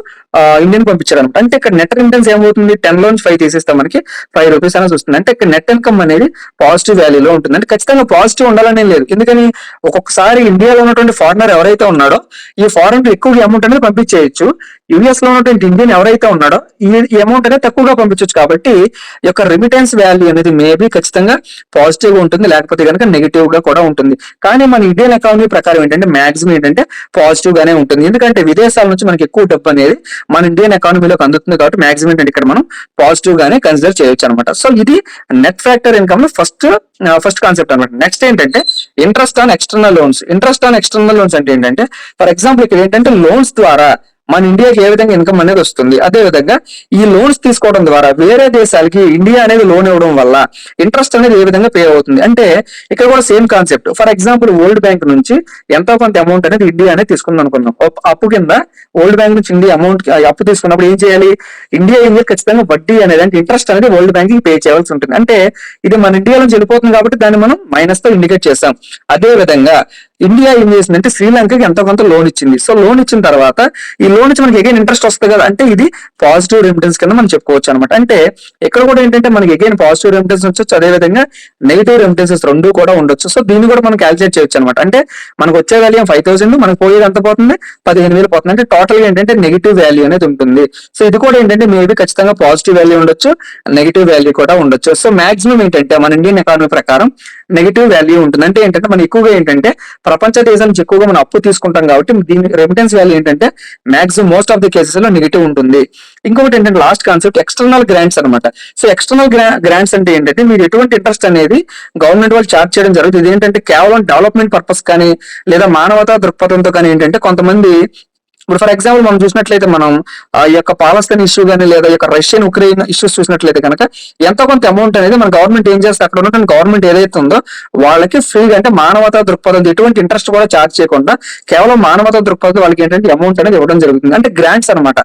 ఇండియన్ పంపించారు అనమాట. అంటే ఇక్కడ నెట్ రెమిటెన్స్ ఏమవుతుంది, 10 లోంచి 5 తీసేస్తే మనకి 5 రూపీస్ అనేది వస్తుంది. అంటే ఇక్కడ నెట్ ఇన్కమ్ అనేది పాజిటివ్ వాల్యూలో ఉంటుంది. అంటే ఖచ్చితంగా పాజిటివ్ ఉండాలనే లేదు, ఎందుకని ఒక్కొక్కసారి ఇండియాలో ఉన్నటువంటి ఫారినర్ ఎవరైతే ఉన్నాడో ఈ ఫారిన్ ఎక్కువ అమౌంట్ అనేది పంపించేయచ్చు, యూఎస్ లో ఉన్నటువంటి ఇండియన్ ఎవరైతే ఉన్నాడో ఈ అమౌంట్ అనేది తక్కువగా పంపించవచ్చు. కాబట్టి ఈ యొక్క రెమిటెన్స్ వాల్యూ అనేది మేబీ ఖచ్చితంగా పాజిటివ్ గా ఉంటుంది, లేకపోతే కనుక నెగిటివ్ గా కూడా ఉంటుంది. కానీ మన ఇండియన్ ఎకానమీ ప్రకారం ఏంటంటే మాక్సిమం ఏంటంటే పాజిటివ్ గానే ఉంటుంది, ఎందుకంటే విదేశాల నుంచి మనకి ఎక్కువ డబ్బు అనేది మన ఇండియన్ ఎకానమీలోకి అందుతుంది. కాబట్టి మాక్సిమం ఏంటంటే ఇక్కడ మనం పాజిటివ్ గానే కన్సిడర్ చేయొచ్చు అనమాట. సో ఇది నెట్ ఫ్యాక్టర్ ఇన్కమ్ లో ఫస్ట్ కాన్సెప్ట్ అనమాట. నెక్స్ట్ ఏంటంటే interest on external loans. Interest on external loans అంటే ఏంటంటే ఫర్ ఎగ్జాంపుల్ ఇక్కడ ఏంటంటే లోన్స్ ద్వారా మన ఇండియాకి ఏ విధంగా ఇన్కమ్ అనేది వస్తుంది, అదే విధంగా ఈ లోన్స్ తీసుకోవడం ద్వారా వేరే దేశాలకి ఇండియా అనేది లోన్ ఇవ్వడం వల్ల ఇంట్రెస్ట్ అనేది ఏ విధంగా పే అవుతుంది. అంటే ఇక్కడ కూడా same concept. For example world bank నుంచి ఎంతో కొంత అమౌంట్ అనేది ఇండియా అనేది తీసుకుందాం అనుకున్నాం. అప్పు కింద వరల్డ్ బ్యాంక్ నుంచి ఇండియా అమౌంట్ అప్పు తీసుకున్నప్పుడు ఏం చేయాలి, ఇండియా ఏం చేయాలి, ఖచ్చితంగా వడ్డీ అనేది అంటే ఇంట్రెస్ట్ అనేది వరల్డ్ బ్యాంక్ కి పే చేయాల్సి ఉంటుంది. అంటే ఇది మన ఇండియా నుంచి వెళ్ళిపోతుంది కాబట్టి దాన్ని మనం మైనస్ తో ఇండికేట్ చేస్తాం. అదే విధంగా ఇండియా ఏం చేసిందంటే శ్రీలంకకి ఎంతో కొంత లోన్ ఇచ్చింది. సో లోన్ ఇచ్చిన తర్వాత ఈ లోన్ ఇచ్చి మనకి అగైన్ ఇంట్రెస్ట్ వస్తుంది కదా, అంటే ఇది పాజిటివ్ రెమిటెన్స్ కింద మనం చెప్పుకోవచ్చు అనమాట. అంటే ఇక్కడ కూడా ఏంటంటే మనకి అగైన్ పాజిటివ్ రెమిటెన్స్ వచ్చొచ్చు, అదే విధంగా నెగిటివ్ రెమిటెన్సెస్ రెండు కూడా ఉండొచ్చు. సో దీన్ని కూడా మనం క్యాల్కులేట్ చేయొచ్చు అనమాట. అంటే మనకు వచ్చే వాల్యూ 5,000, మనకు పోయేది ఎంత పోతుంది, 15,000 పోతుంది. అంటే టోటల్ గా ఏంటంటే నెగిటివ్ వాల్యూ అనేది ఉంటుంది. సో ఇది కూడా ఏంటంటే మేబీ ఖచ్చితంగా పాజిటివ్ వాల్యూ ఉండొచ్చు, నెగిటివ్ వాల్యూ కూడా ఉండొచ్చు. సో మాక్సిమం ఏంటంటే మన ఇండియన్ ఎకానమీ ప్రకారం నెగిటివ్ వాల్యూ ఉంటుంది. అంటే ఏంటంటే మనం ఎక్కువగా ఏంటంటే ప్రపంచ దేశాల నుంచి ఎక్కువగా మనం అప్పు తీసుకుంటాం కాబట్టి దీని రెమిటెన్స్ వాల్యూ ఏంటంటే maximum most of the cases లో నెగిటివ్ ఉంటుంది. ఇంకొకటి ఏంటంటే లాస్ట్ కాన్సెప్ట్ ఎక్స్టర్నల్ గ్రాంట్స్ అనమాట. సో ఎక్స్టర్నల్ గ్రాంట్స్ అంటే ఏంటంటే మీరు ఎటువంటి ఇంట్రెస్ట్ అనేది గవర్నమెంట్ వాళ్ళు చార్జ్ చేయడం జరుగుతుంది. ఇది ఏంటంటే కేవలం డెవలప్మెంట్ పర్పస్ కానీ లేదా మానవతా దృక్పథంతో కానీ ఏంటంటే కొంతమంది ఇప్పుడు ఫర్ ఎగ్జాంపుల్ మనం చూసినట్లయితే మనం ఈ యొక్క పాలస్తీన్ ఇష్యూ కానీ లేదా ఈ యొక్క రష్యన్ ఉక్రెయిన్ ఇష్యూస్ చూసినట్లయితే కనుక ఎంతో కొంత అమౌంట్ అనేది మన గవర్నమెంట్ ఏం చేస్తే అక్కడ ఉన్నటువంటి గవర్నమెంట్ ఏదైతే ఉందో వాళ్ళకి ఫ్రీగా అంటే మానవతా దృక్పథం ఎటువంటి ఇంట్రెస్ట్ కూడా చార్జ్ చేయకుండా కేవలం మానవతా దృక్పథం వాళ్ళకి ఏంటంటే అమౌంట్ అనేది ఇవ్వడం జరుగుతుంది. అంటే గ్రాంట్స్ అనమాట,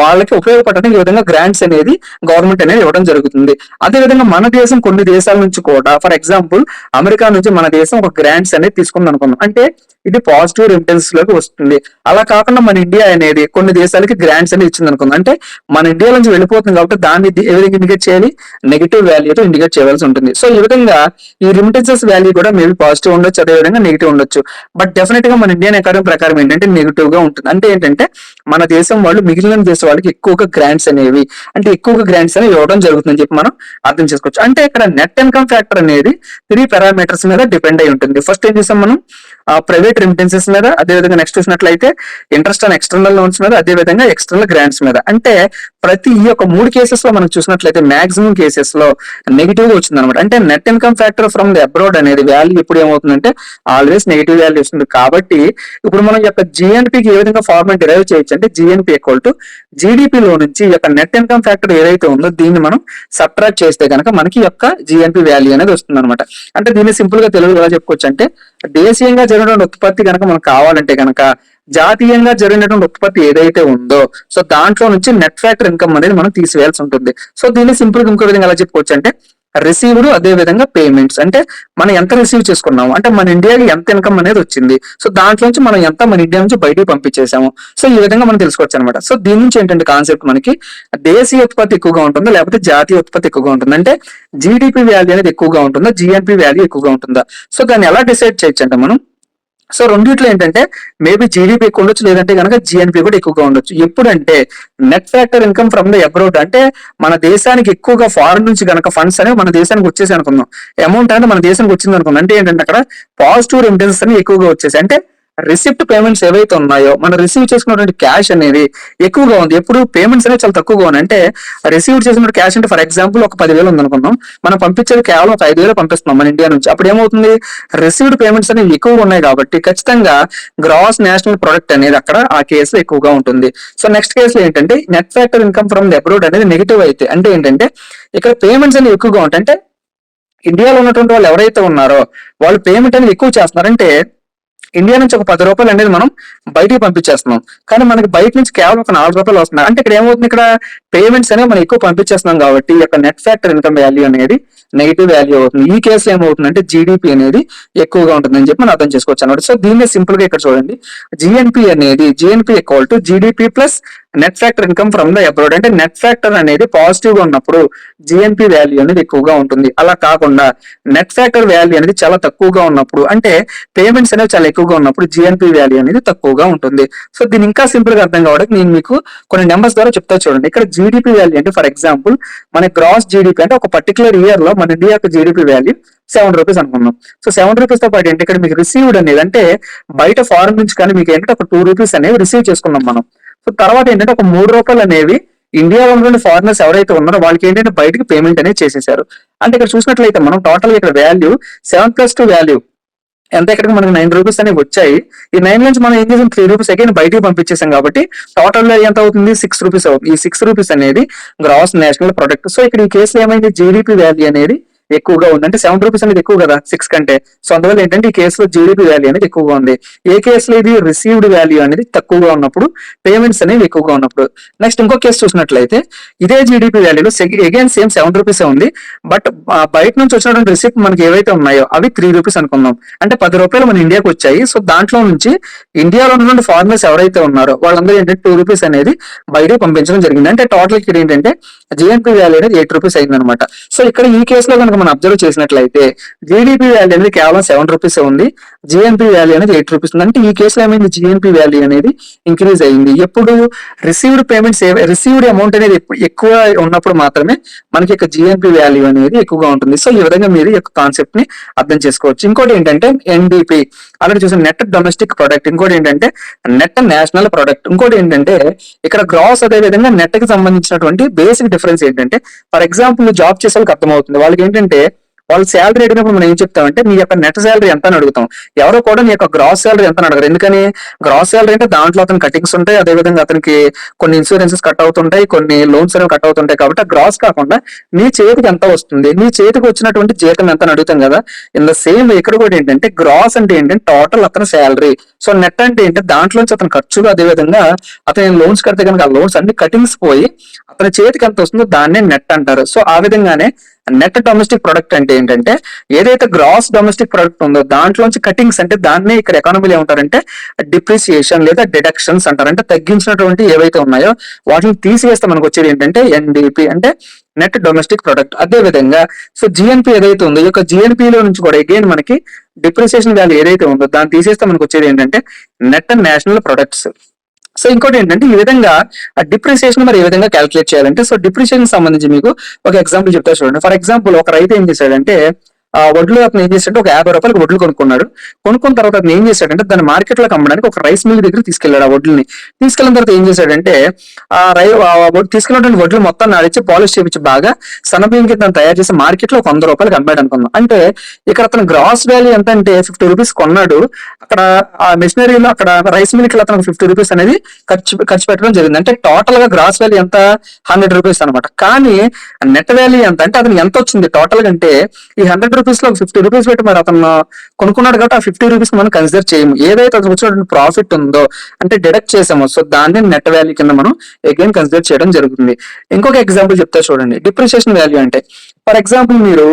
వాళ్ళకి ఉపయోగపడడానికి ఈ విధంగా గ్రాంట్స్ అనేది గవర్నమెంట్ అనేది ఇవ్వడం జరుగుతుంది. అదే విధంగా మన దేశం కొన్ని దేశాల నుంచి కూడా ఫర్ ఎగ్జాంపుల్ అమెరికా నుంచి మన దేశం ఒక గ్రాంట్స్ అనేది తీసుకుంది అనుకున్నాం, అంటే ఇది పాజిటివ్ రెమిటెన్స్ లోకి వస్తుంది. అలా కాకుండా మన ఇండియా అనేది కొన్ని దేశాలకి గ్రాంట్స్ అనేది ఇచ్చింది అనుకుంది, అంటే మన ఇండియా నుంచి వెళ్ళిపోతుంది కాబట్టి దాన్ని ఏ విధంగా ఇండికేట్ చేయాలి, నెగిటివ్ వాల్యూతో ఇండికేట్ చేయవలసి ఉంటుంది. సో ఈ విధంగా ఈ రిమిటెన్సెస్ వాల్యూ కూడా మేబీ పాజిటివ్ ఉండొచ్చు, అదే విధంగా నెగిటివ్ ఉండొచ్చు. బట్ డెఫినెట్ గా మన ఇండియన్ ఎకానమీ ప్రకారం ఏంటంటే నెగిటివ్ గా ఉంటుంది. అంటే ఏంటంటే మన దేశం వాళ్ళు మిగిలిన దేశం వాళ్ళకి ఎక్కువగా గ్రాంట్స్ అనేవి ఇవ్వడం జరుగుతుందని చెప్పి మనం అర్థం చేసుకోవచ్చు. అంటే ఇక్కడ నెట్ ఇన్కమ్ ఫ్యాక్టర్ అనేది 3 పారామీటర్స్ మీద డిపెండ్ అయి ఉంటుంది. ఫస్ట్ ఏం చేసాం మనం ప్రైవేట్ రెమిటెన్సెస్ మీద, అదే విధంగా నెక్స్ట్ చూసినట్లయితే ఇంట్రెస్ట్ ఆన్ ఎక్స్టర్నల్ లోన్స్ మీద, అదే విధంగా ఎక్స్టర్నల్ గ్రాంట్స్ మీద. అంటే ప్రతి ఈ యొక్క 3 కేసెస్ లో మనం చూసినట్లయితే మాక్సిమం కేసెస్ లో నెగిటివ్ గా వచ్చింది అనమాట. అంటే net income factor from the abroad అనేది వాల్యూ ఇప్పుడు ఏమవుతుందంటే ఆల్వేస్ నెగిటివ్ వాల్యూ వస్తుంది. కాబట్టి ఇప్పుడు మనం యొక్క జిఎన్పికి ఏ విధంగా ఫార్ములా డిరైవ్ చేయొచ్చు అంటే జిఎన్పి ఈక్వల్ టు జీడిపి లో నుంచి యొక్క నెట్ ఇన్కమ్ ఫ్యాక్టర్ ఏదైతే ఉందో దీన్ని మనం సబ్ట్రాక్ట్ చేస్తే కనుక మనకి యొక్క జిఎన్పి వాల్యూ అనేది వస్తుంది అనమాట. అంటే దీన్ని సింపుల్ గా తెలుగు ఎలా చెప్పుకోవచ్చు అంటే దేశీయంగా జరిగినటువంటి ఉత్పత్తి కనుక మనకు కావాలంటే కనుక జాతీయంగా జరిగినటువంటి ఉత్పత్తి ఏదైతే ఉందో సో దాంట్లో నుంచి నెట్ ఫ్యాక్టర్ ఇన్కమ్ అనేది మనం తీసివేయాల్సి ఉంటుంది. సో దీన్ని సింపుల్ గా ఇంకో విధంగా ఎలా చెప్పుకోవచ్చు అంటే రిసీవ్డ్, అదే విధంగా పేమెంట్స్. అంటే మనం ఎంత రిసీవ్ చేసుకున్నాము అంటే మన ఇండియాకి ఎంత ఇన్కమ్ అనేది వచ్చింది, సో దాంట్లో నుంచి మనం ఎంత మన ఇండియా నుంచి బయటికి పంపించేసాము. సో ఈ విధంగా మనం తెలుసుకోవచ్చు అనమాట. సో దీని నుంచి ఏంటంటే కాన్సెప్ట్ మనకి దేశీయ ఉత్పత్తి ఎక్కువగా ఉంటుందా లేకపోతే జాతీయ ఉత్పత్తి ఎక్కువగా ఉంటుందా, అంటే జీడిపి వాల్యూ అనేది ఎక్కువగా ఉంటుందా, జిఎన్పి వాల్యూ ఎక్కువగా ఉంటుందా. సో దాన్ని ఎలా డిసైడ్ చేయొచ్చు అంటే మనం సో రెండిట్లో ఏంటంటే మేబీ జీడిపి ఎక్కువ ఉండొచ్చు, లేదంటే కనుక జిఎన్పి కూడా ఎక్కువగా ఉండొచ్చు. ఎప్పుడంటే net factor income from the abroad, అంటే మన దేశానికి ఎక్కువగా ఫారెన్ నుంచి కనుక ఫండ్స్ అనేవి మన దేశానికి వచ్చేసి అనుకుందాం, అమౌంట్ అనేది మన దేశానికి వచ్చింది అనుకుందాం, అంటే ఏంటంటే అక్కడ పాజిటివ్ రెమిటెన్సెస్ అనేవి ఎక్కువగా వచ్చేసి, అంటే రిసిప్ట్ పేమెంట్స్ ఏవైతే ఉన్నాయో మనం రిసీవ్ చేసుకున్నటువంటి క్యాష్ అనేది ఎక్కువగా ఉంది. ఎప్పుడు పేమెంట్స్ అనేవి చాలా తక్కువగా ఉన్నాయి. అంటే రిసీవ్ చేసిన క్యాష్ అంటే ఫర్ ఎగ్జాంపుల్ ఒక 10,000 ఉంది అనుకున్నాం, మనం పంపించేది కేవలం ఒక 5,000 పంపిస్తున్నాం మన ఇండియా నుంచి. అప్పుడు ఏమవుతుంది, రిసీవ్డ్ పేమెంట్స్ అనేవి ఎక్కువగా ఉన్నాయి కాబట్టి ఖచ్చితంగా గ్రాస్ నేషనల్ ప్రొడక్ట్ అనేది అక్కడ ఆ కేసులో ఎక్కువగా ఉంటుంది. సో నెక్స్ట్ కేసులో ఏంటంటే net factor income from the abroad అనేది నెగిటివ్ అయితే, అంటే ఏంటంటే ఇక్కడ పేమెంట్స్ అనేవి ఎక్కువగా ఉంటాయి. అంటే ఇండియాలో ఉన్నటువంటి వాళ్ళు ఎవరైతే ఉన్నారో వాళ్ళు పేమెంట్ అనేది ఎక్కువ చేస్తున్నారు. అంటే ఇండియా నుంచి ఒక 10 రూపాయలు అనేది మనం బయటికి పంపించేస్తున్నాం, కానీ మనకి బయట నుంచి కేవలం ఒక 4 రూపాయలు వస్తున్నాయి. అంటే ఇక్కడ ఏమవుతుంది, ఇక్కడ పేమెంట్స్ అనేవి మనం ఎక్కువ పంపించేస్తున్నాం కాబట్టి యొక్క నెట్ ఫ్యాక్టర్ ఇన్కమ్ వాల్యూ అనేది నెగిటివ్ వాల్యూ అవుతుంది. ఈ కేసులో ఏమవుతుంది అంటే జీడిపి అనేది ఎక్కువగా ఉంటుందని చెప్పి మనం అర్థం చేసుకోవచ్చు అన్నమాట. సో దీన్ని సింపుల్ గా ఇక్కడ చూడండి, GNP equal to GDP plus net factor income from the abroad. అంటే నెట్ ఫ్యాక్టర్ అనేది పాజిటివ్ గా ఉన్నప్పుడు జిఎన్పి వాల్యూ అనేది ఎక్కువగా ఉంటుంది. అలా కాకుండా నెట్ ఫ్యాక్టర్ వాల్యూ అనేది చాలా తక్కువగా ఉన్నప్పుడు, అంటే పేమెంట్స్ అనేవి చాలా ఎక్కువగా ఉన్నప్పుడు జిఎన్పి వాల్యూ అనేది తక్కువగా ఉంటుంది. సో దీన్ని ఇంకా సింపుల్ గా అర్థం కావడానికి నేను మీకు కొన్ని నెంబర్స్ ద్వారా చెప్తా చూడండి. ఇక్కడ జీడిపి వాల్యూ అంటే ఫర్ ఎగ్జాంపుల్ మన గ్రాస్ జీడిపి అంటే ఒక పర్టికులర్ ఇయర్ లో మన ఇండియా యొక్క జీడిపి వాల్యూ 7 రూపీస్ అనుకున్నాం. సో 7 రూపీస్ తో పాటు ఏంటి ఇక్కడ మీకు రిసీవ్డ్ అనేది, అంటే బయట ఫారెన్ నుంచి కానీ మీకు ఏంటంటే ఒక 2 రూపీస్ అనేవి రిసీవ్ చేసుకున్నాం మనం. సో తర్వాత ఏంటంటే ఒక 3 రూపాయలు అనేవి ఇండియాలో ఉన్నటువంటి ఫారినర్స్ ఎవరైతే ఉన్నారో వాళ్ళకి ఏంటంటే బయటకి పేమెంట్ అనేది చేసేసారు. అంటే ఇక్కడ చూసినట్లయితే మనం టోటల్ ఇక్కడ వాల్యూ 7+2 వాల్యూ ఎంత, ఇక్కడికి మనకి 9 రూపీస్ అనేవి వచ్చాయి. ఈ 9 నుంచి మనం ఏం చేసాం 3 రూపీస్ అగైన్ బయటికి పంపించేసాం కాబట్టి టోటల్ ఎంత అవుతుంది 6 రూపీస్ అవుతుంది. ఈ 6 రూపీస్ అనేది గ్రాస్ నేషనల్ ప్రొడక్ట్. సో ఇక్కడ ఈ కేసులో ఏమైంది జీడిపి వాల్యూ అనేది ఎక్కువగా ఉంది. అంటే 70 రూపీస్ అనేది ఎక్కువ కదా 6 కంటే. సో అందువల్ల ఏంటంటే ఈ కేసులో జీడిపి వాల్యూ అనేది ఎక్కువగా ఉంది. ఏ కేసులో ఇది రిసీవ్డ్ వాల్యూ అనేది తక్కువగా ఉన్నప్పుడు, పేమెంట్స్ అనేవి ఎక్కువగా ఉన్నప్పుడు. నెక్స్ట్ ఇంకో కేసు చూసినట్లయితే ఇదే జీడిపి వాల్యూలో అగైన్ సేమ్ 7 రూపీస్ ఉంది. బట్ బయట నుంచి వచ్చినటువంటి రిసిప్ట్ మనకి ఏవైతే ఉన్నాయో అవి 3 రూపీస్ అనుకుందాం. అంటే 10 రూపాయలు మన ఇండియాకి వచ్చాయి. సో దాంట్లో నుంచి ఇండియాలో ఉన్నటువంటి ఫారినర్స్ ఎవరైతే ఉన్నారో వాళ్ళందరూ ఏంటంటే 2 రూపీస్ అనేది బయటకు పంపించడం జరిగింది. అంటే టోటల్ ఇక్కడ ఏంటంటే జిఎన్పి వాల్యూ అనేది 8 రూపీస్ అయింది అనమాట. సో ఇక్కడ ఈ కేసులో కనుక మనం అబ్జర్వ్ చేసినట్లయితే జీడిపి వాల్యూ అనేది కేవలం 7 రూపీస్ ఉంది, జిఎన్పి వాల్యూ అనేది 8 రూపీస్ ఉంది. అంటే ఈ కేసులో ఏమైంది, జిఎన్పి వాల్యూ అనేది ఇంక్రీజ్ అయింది. ఎప్పుడు రిసీవ్డ్ పేమెంట్స్ రిసీవ్డ్ అమౌంట్ అనేది ఎక్కువ ఉన్నప్పుడు మాత్రమే మనకి యొక్క జిఎన్పి వాల్యూ అనేది ఎక్కువగా ఉంటుంది. సో ఈ విధంగా మీరు ఈ యొక్క కాన్సెప్ట్ ని అర్థం చేసుకోవచ్చు. ఇంకోటి ఏంటంటే ఎన్డిపి ఆల్రెడీ చూసిన నెట్ డొమెస్టిక్ ప్రొడక్ట్, ఇంకోటి ఏంటంటే నెట్ నేషనల్ ప్రొడక్ట్, ఇంకోటి ఏంటంటే ఇక్కడ గ్రాస్ అదే విధంగా నెట్ కి సంబంధించినటువంటి బేసిక్ డిఫరెన్స్ ఏంటంటే ఫర్ ఎగ్జాంపుల్ జాబ్ చేసే వాళ్ళకి అర్థమవుతుంది. వాళ్ళకి ఏంటంటే వాళ్ళు శాలరీ అడిగినప్పుడు మనం ఏం చెప్తామంటే మీ యొక్క నెట్ శాలరీ ఎంత అని అడుగుతాం. ఎవరో కూడా మీ యొక్క గ్రాస్ శాలరీ ఎంత అని అడగరు. ఎందుకని గ్రాస్ శాలరీ అంటే దాంట్లో అతని కటింగ్స్ ఉంటాయి, అదే విధంగా అతనికి కొన్ని ఇన్సూరెన్సెస్ కట్ అవుతుంటాయి, కొన్ని లోన్స్ అనేవి కట్ అవుతుంటాయి. కాబట్టి గ్రాస్ కాకుండా నీ చేతికి ఎంత వస్తుంది, నీ చేతికి వచ్చినటువంటి జీతం ఎంత అని అడుగుతాం కదా. ఇన్ ద సేమ్ ఇక్కడ కూడా ఏంటంటే గ్రాస్ అంటే ఏంటంటే టోటల్ అతని శాలరీ. సో నెట్ అంటే ఏంటంటే దాంట్లోంచి అతని ఖర్చులు, అదే విధంగా అతని లోన్స్ కడితే కనుక ఆ లోన్స్ అన్ని కటింగ్స్ పోయి అతని చేతికి ఎంత వస్తుందో దాన్నే నెట్ అంటారు. సో ఆ విధంగానే నెట్ డొమెస్టిక్ ప్రొడక్ట్ అంటే ఏంటంటే ఏదైతే గ్రాస్ డొమెస్టిక్ ప్రొడక్ట్ ఉందో దాంట్లోంచి కటింగ్స్ అంటే దాన్ని ఇక్కడ ఎకానమీలో ఏమంటారంటే డిప్రిసియేషన్ లేదా డిడక్షన్స్ అంటారు. అంటే తగ్గించినటువంటి ఏవైతే ఉన్నాయో వాటిని తీసివేస్తే మనకు వచ్చేది ఏంటంటే ఎన్డిపి అంటే నెట్ డొమెస్టిక్ ప్రొడక్ట్. అదే విధంగా సో జిఎన్పి ఏదైతే ఉందో ఈ యొక్క జిఎన్పిలో నుంచి కూడా అగైన్ మనకి డిప్రిసియేషన్ వాల్యూ ఏదైతే ఉందో దాన్ని తీసేస్తే మనకు వచ్చేది ఏంటంటే నెట్ నేషనల్ ప్రొడక్ట్స్. సో ఇంకోటి ఏంటంటే ఈ విధంగా డిప్రిసియేషన్ మరి ఏ విధంగా క్యాలిక్యులేట్ చేయాలంటే సో డిప్రిసియేషన్ సంబంధించి మీకు ఒక ఎగ్జాంపుల్ చెప్తా చూడండి. ఫర్ ఎగ్జాంపుల్ ఒక రైతు ఏం చేశాడంటే వడ్లు అతను ఏం చేశాడంటే ఒక 50 రూపాయలకు వడ్లు కొనుక్కున్నాడు. కొనుక్కున్న తర్వాత అతను ఏం చేశాడంటే దాన్ని మార్కెట్ లో అమ్మడానికి ఒక రైస్ మిల్ దగ్గర తీసుకెళ్లాడు. ఆ వడ్లని తీసుకెళ్లిన తర్వాత ఏం చేశాడంటే తీసుకెళ్ళినటువంటి వడ్లు మొత్తం నాడిచ్చి పాలిష్ చేపించి బాగా సన్నబియ్యం కింద తయారు చేసి మార్కెట్ లో ఒక 100 రూపాయలకు అమ్మాడు అనుకుందాం. అంటే ఇక్కడ అతను గ్రాస్ వాల్యూ ఎంత అంటే 50 రూపీస్ కొన్నాడు. అక్కడ ఆ మెషినరీలో అక్కడ రైస్ మిల్ కి అతను 50 రూపీస్ అనేది ఖర్చు పెట్టడం జరిగింది. అంటే టోటల్ గా గ్రాస్ వాల్యూ ఎంత 100 రూపీస్ అనమాట. కానీ నెట్ వాల్యూ ఎంత అంటే అతను ఎంత వచ్చింది టోటల్ గా అంటే ఈ 100 రూపీస్ లో 50 రూపీస్ పెట్టి మరి అతను కొనుక్కున్నాడు కాబట్టి ఆ 50 రూపీస్ మనం కన్సిడర్ చేయము. ఏదైతే అతను వచ్చినటువంటి ప్రాఫిట్ ఉందో అంటే డిడక్ట్ చేసామో సో దాన్ని నెట్ వాల్యూ కింద మనం అగైన్ కన్సిడర్ చేయడం జరుగుతుంది. ఇంకొక ఎగ్జాంపుల్ చెప్తా చూడండి. డిప్రిసియేషన్ వాల్యూ అంటే ఫర్ ఎగ్జాంపుల్ మీరు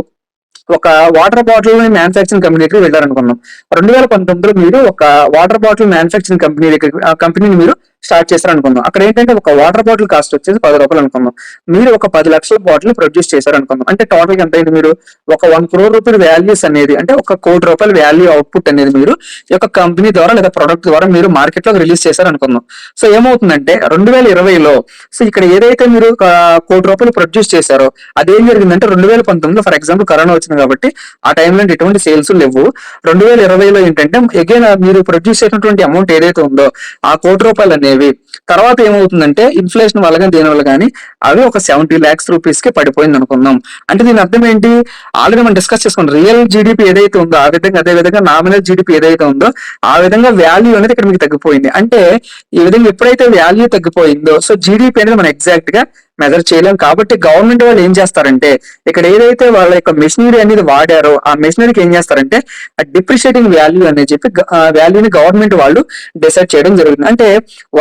ఒక వాటర్ బాటిల్ మ్యానుఫాక్చరింగ్ కంపెనీ దగ్గర వెళ్ళారనుకున్నాం. 2019లో మీరు ఒక వాటర్ బాటిల్ మ్యానుఫాక్చరింగ్ కంపెనీ దగ్గర కంపెనీని మీరు స్టార్ట్ చేశారనుకుందాం. అక్కడ ఏంటంటే ఒక వాటర్ బాటిల్ కాస్ట్ వచ్చేసి 10 రూపాయలు అనుకుందాం. మీరు ఒక 10 లక్షల బాటిల్ ప్రొడ్యూస్ చేశారనుకుందాం. అంటే టోటల్ గా ఎంత అయింది, మీరు ఒక 1 crore రూపీల వాల్యూస్ అనేది అంటే 1 కోటి రూపాయల వాల్యూ అవుట్పుట్ అనేది మీరు ఈ యొక్క కంపెనీ ద్వారా లేదా ప్రొడక్ట్ ద్వారా మీరు మార్కెట్ లో రిలీజ్ చేశారనుకుందాం. సో ఏమవుతుందంటే 2020లో సో ఇక్కడ ఏదైతే మీరు 1 కోటి రూపాయలు ప్రొడ్యూస్ చేశారో అదేం జరిగిందంటే 2019లో ఫర్ ఎగ్జాంపుల్ కరోనా వచ్చింది కాబట్టి ఆ టైంలో ఎటువంటి సేల్స్ లేవు. 2020లో ఏంటంటే అగైన్ మీరు ప్రొడ్యూస్ చేసినటువంటి అమౌంట్ ఏదైతే ఉందో ఆ 1 కోటి రూపాయలు అనేవి తర్వాత ఏమవుతుందంటే ఇన్ఫ్లేషన్ వల్ల కానీ దేని వల్ల కానీ అవి ఒక 70 lakhs రూపీస్ కి పడిపోయింది అనుకుందాం. అంటే దీని అర్థం ఏంటి, ఆల్రెడీ మనం డిస్కస్ చేసుకున్నాం. రియల్ జీడిపి ఏదైతే ఉందో ఆ విధంగా అదే విధంగా నామినల్ జీడిపి ఏదైతే ఉందో ఆ విధంగా వాల్యూ అనేది ఇక్కడ మీకు తగ్గిపోయింది. అంటే ఈ విధంగా ఎప్పుడైతే వాల్యూ తగ్గిపోయిందో సో జీడిపి అనేది మనం ఎగ్జాక్ట్ గా మెజర్ చేయలేం. కాబట్టి గవర్నమెంట్ వాళ్ళు ఏం చేస్తారంటే ఇక్కడ ఏదైతే వాళ్ళ యొక్క మెషినరీ అనేది వాడారో ఆ మెషినరీకి ఏం చేస్తారంటే డిప్రిషియేటింగ్ వాల్యూ అనేది చెప్పి వాల్యూని గవర్నమెంట్ వాళ్ళు డిసైడ్ చేయడం జరుగుతుంది. అంటే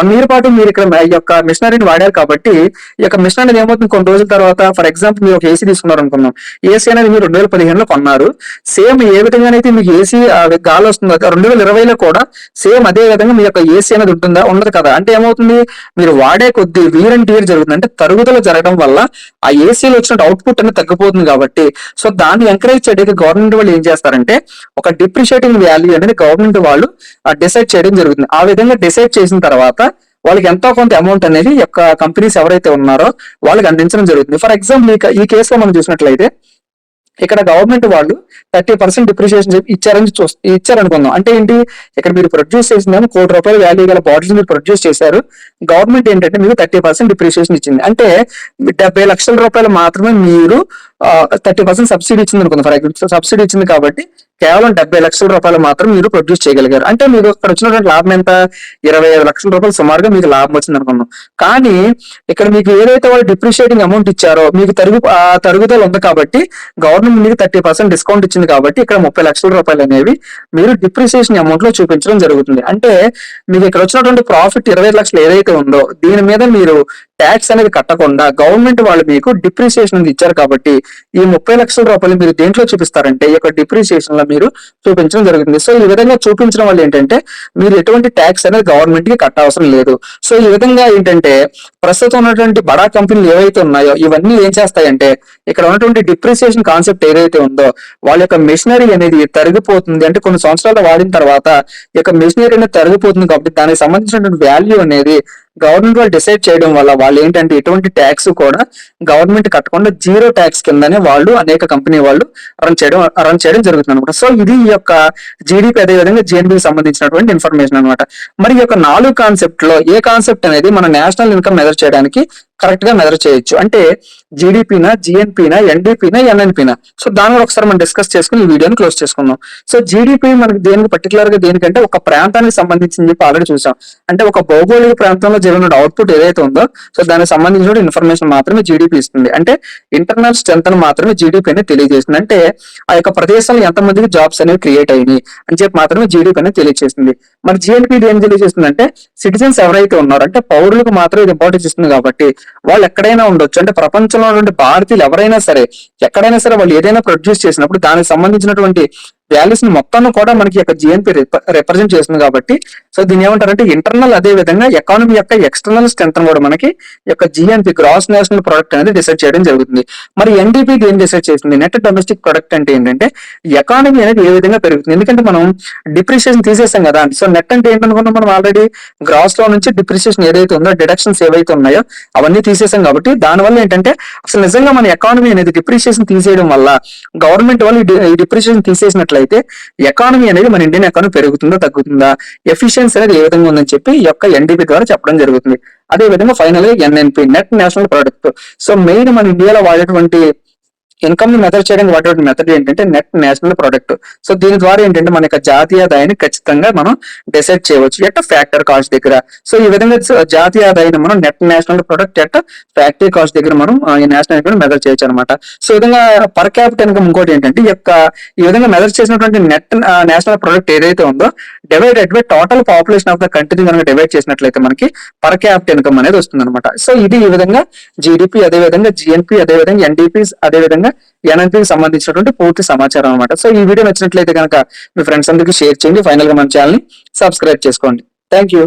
1 year పాటు మీరు ఇక్కడ ఈ యొక్క మిషనరీని వాడారు కాబట్టి ఈ యొక్క మిషన్ అనేది ఏమవుతుంది కొన్ని రోజుల తర్వాత ఫర్ ఎగ్జాంపుల్ మీరు ఒక ఏసీ తీసుకున్నారు అనుకుందాం. ఏసీ అనేది మీరు 2015లో కొన్నారు. సేమ్ ఏ విధంగానైతే మీకు ఏసీ గాలి వస్తుందో 2020లో కూడా సేమ్ అదే విధంగా మీ యొక్క ఏసీ అనేది ఉంటుందా, ఉండదు కదా. అంటే ఏమవుతుంది, మీరు వాడే కొద్ది వీర్ అండ్ టీర్ జరుగుతుంది. అంటే తరుగుదల జరగడం వల్ల ఆ ఏసీలో వచ్చిన అవుట్పుట్ అనేది తగ్గిపోతుంది. కాబట్టి సో దాన్ని ఎంకరేజ్ చేయడానికి గవర్నమెంట్ వాళ్ళు ఏం చేస్తారంటే ఒక డిప్రిషియేటింగ్ వాల్యూ అనేది గవర్నమెంట్ వాళ్ళు డిసైడ్ చేయడం జరుగుతుంది. ఆ విధంగా డిసైడ్ చేసిన తర్వాత వాళ్ళకి ఎంతో కొంత అమౌంట్ అనేది యొక్క కంపెనీస్ ఎవరైతే ఉన్నారో వాళ్ళకి అందించడం జరుగుతుంది. ఫర్ ఎగ్జాంపుల్ ఈ కేసులో మనం చూసినట్లయితే ఇక్కడ గవర్నమెంట్ వాళ్ళు 30% డిప్రిషియేషన్ ఇచ్చారనుకుందాం. అంటే ఏంటి, ఇక్కడ మీరు ప్రొడ్యూస్ చేసిందేమో 1 కోటి రూపాయల వాల్యూ గల బాటిల్స్ మీరు ప్రొడ్యూస్ చేశారు. గవర్నమెంట్ ఏంటంటే మీకు 30% డిప్రిషియేషన్ ఇచ్చింది. అంటే 70 లక్షల రూపాయలు మాత్రమే మీరు 30% సబ్సిడీ ఇచ్చింది అనుకుందాం. ఫర్ ఎగ్జాంపుల్ సబ్సిడీ ఇచ్చింది కాబట్టి కేవలం 70 లక్షల రూపాయలు మాత్రం మీరు ప్రొడ్యూస్ చేయగలిగారు. అంటే మీకు అక్కడ వచ్చినటువంటి లాభం ఎంత? 25 లక్షల రూపాయలు సుమారుగా మీకు లాభం వచ్చింది అనుకున్నాం. కానీ ఇక్కడ మీకు ఏదైతే వాళ్ళు డిప్రిషియేటింగ్ అమౌంట్ ఇచ్చారో మీకు తరుగుదల ఉంది కాబట్టి గవర్నమెంట్ మీకు 30% డిస్కౌంట్ ఇచ్చింది కాబట్టి ఇక్కడ 30 లక్షల రూపాయలు అనేవి మీరు డిప్రిసియేషన్ అమౌంట్ లో చూపించడం జరుగుతుంది. అంటే మీకు ఇక్కడ వచ్చినటువంటి ప్రాఫిట్ 25 లక్షలు ఏదైతే ఉందో దీని మీద మీరు ట్యాక్స్ అనేది కట్టకుండా గవర్నమెంట్ వాళ్ళు మీకు డిప్రిసియేషన్ ఇచ్చారు కాబట్టి ఈ 30 లక్షల రూపాయలు మీరు దేంట్లో చూపిస్తారంటే ఈ యొక్క డిప్రిసియేషన్ లో మీరు చూపించడం జరుగుతుంది. సో ఈ విధంగా చూపించడం వల్ల ఏంటంటే మీరు ఎటువంటి ట్యాక్స్ అనేది గవర్నమెంట్ కి కట్టవసరం లేదు. సో ఈ విధంగా ఏంటంటే ప్రస్తుతం ఉన్నటువంటి బడా కంపెనీలు ఏవైతే ఉన్నాయో ఇవన్నీ ఏం చేస్తాయంటే ఇక్కడ ఉన్నటువంటి డిప్రిసియేషన్ కాన్సెప్ట్ ఏదైతే ఉందో వాళ్ళ యొక్క మెషినరీ అనేది తరిగిపోతుంది. అంటే కొన్ని సంవత్సరాలు వాడిన తర్వాత ఈ యొక్క మెషినరీ అనేది తరిగిపోతుంది కాబట్టి దానికి సంబంధించినటువంటి వాల్యూ అనేది గవర్నమెంట్ వాళ్ళు డిసైడ్ చేయడం వల్ల వాళ్ళు ఏంటంటే ఎటువంటి ట్యాక్స్ కూడా గవర్నమెంట్ కట్టకుండా జీరో ట్యాక్స్ కిందనే వాళ్ళు అనేక కంపెనీ వాళ్ళు రన్ చేయడం జరుగుతుంది అనమాట. సో ఇది ఈ యొక్క జీడీపీ అదేవిధంగా జిఎన్బికి సంబంధించినటువంటి ఇన్ఫర్మేషన్ అనమాట. మరి ఈ యొక్క 4 కాన్సెప్ట్ లో ఏ కాన్సెప్ట్ అనేది మన నేషనల్ ఇన్కమ్ మెజర్ చేయడానికి కరెక్ట్ గా మెజర్ చేయొచ్చు అంటే జీడీపీనా, జిఎన్పీనా, ఎన్డీపీనా, ఎన్ఎన్పీనా. సో దాని కూడా ఒకసారి మనం డిస్కస్ చేసుకుని ఈ వీడియోని క్లోజ్ చేసుకుందాం. సో జీడీపీ మనకి దేనికి పర్టికులర్ గా దేనికంటే ఒక ప్రాంతానికి సంబంధించింది చెప్పి ఆల్రెడీ చూసాం. అంటే ఒక భౌగోళిక ప్రాంతంలో జరిగిన అవుట్పుట్ ఏదైతే ఉందో సో దానికి సంబంధించిన ఇన్ఫర్మేషన్ మాత్రమే జీడీపీ ఇస్తుంది. అంటే ఇంటర్నల్ స్ట్రెంత్ మాత్రమే జీడీపీ అనేది తెలియజేస్తుంది. అంటే ఆ యొక్క ప్రదేశంలో ఎంతమందికి జాబ్స్ అనేవి క్రియేట్ అయినాయి అని చెప్పి మాత్రమే జీడీపీ అనేది తెలియజేస్తుంది. మరి జిఎన్పీ ఏం తెలియజేస్తుంది అంటే సిటిజన్స్ ఎవరైతే ఉన్నారో అంటే పౌరులకు మాత్రం ఇది ఇంపార్టెన్స్ ఇస్తుంది కాబట్టి వాళ్ళు ఎక్కడైనా ఉండొచ్చు. అంటే ప్రపంచంలో ఉన్నటువంటి భారతీయులు ఎవరైనా సరే ఎక్కడైనా సరే వాళ్ళు ఏదైనా ప్రొడ్యూస్ చేసినప్పుడు దానికి సంబంధించినటువంటి వాల్యూస్ ని మొత్తాన్ని కూడా మనకి యొక్క జిఎన్పి రిప్రజెంట్ చేస్తుంది కాబట్టి సో దీన్ని ఏమంటారంటే ఇంటర్నల్ అదే విధంగా ఎకానమీ యొక్క ఎక్స్టర్నల్ స్ట్రెంత్ కూడా మనకి యొక్క జిఎన్పి గ్రాస్ నేషనల్ ప్రొడక్ట్ అనేది డిసైడ్ చేయడం జరుగుతుంది. మరి ఎన్డీపీ ఏం డిసైడ్ చేస్తుంది? నెట్ డొమెస్టిక్ ప్రొడక్ట్ అంటే ఏంటంటే ఎకానమీ అనేది ఏ విధంగా పెరుగుతుంది. ఎందుకంటే మనం డిప్రిసియేషన్ తీసేసాం కదా. సో నెట్ అంటే ఏంటనుకున్నాం మనం ఆల్రెడీ గ్రాస్ లో నుంచి డిప్రిసియేషన్ ఏదైతే ఉందో డిడక్షన్స్ ఏవైతే ఉన్నాయో అవన్నీ తీసేసాం కాబట్టి దానివల్ల ఏంటంటే అసలు నిజంగా మన ఎకానమీ అనేది డిప్రిసియేషన్ తీసేయడం వల్ల గవర్నమెంట్ వాళ్ళు ఈ డిప్రిసియేషన్ తీసేసినట్లయితే ఎకానమీ అనేది మన ఇండియన్ ఎకానమీ పెరుగుతుందా తగ్గుతుందా, ఎఫిషియన్సీ అనేది ఏ విధంగా ఉందని చెప్పి ఈ యొక్క ఎన్డీపీ ద్వారా చెప్పడం జరుగుతుంది. అదే విధంగా ఫైనల్ గా NNP net national product. So main మన ఇండియాలో వాడేటువంటి ఇన్కమ్ ని మెజర్ చేయడానికి వాడేటువంటి మెథడ్ ఏంటంటే నెట్ నేషనల్ ప్రొడక్ట్. సో దీని ద్వారా ఏంటంటే మన యొక్క జాతీయ ఆదాయాన్ని ఖచ్చితంగా మనం డిసైడ్ చేయవచ్చు ఎట్ ఫ్యాక్టర్ కాస్ట్ దగ్గర. సో ఈ విధంగా జాతీయ ఆదాయాన్ని మనం net national product at factory cost దగ్గర మనం ఈ నేషనల్ ఇన్కమ్ మెజర్ చేయొచ్చు అనమాట. సో ఈ విధంగా పర్ క్యాపిటల్ ఇన్కమ్ ఇంకోటి ఏంటంటే ఈ విధంగా మెజర్ చేసినటువంటి నెట్ నేషనల్ ప్రొడక్ట్ ఏదైతే ఉందో divided by total population of the country కనుక డివైడ్ చేసినట్లయితే మనకి పర్ క్యాపిటల్ ఇన్కమ్ అనేది వస్తుంది అనమాట. సో ఇది ఈ విధంగా జీడీపీ అదే విధంగా జిఎన్పి అదే విధంగా ఎన్డీపీ అదే విధంగా ఎన్ఎన్పీకి సంబంధించినటువంటి పూర్తి సమాచారం అనమాట. సో ఈ వీడియో నచ్చినట్లయితే కనుక మీ ఫ్రెండ్స్ అందరికీ షేర్ చేయండి. ఫైనల్ గా మన ఛానల్ ని సబ్స్క్రైబ్ చేసుకోండి. Thank you.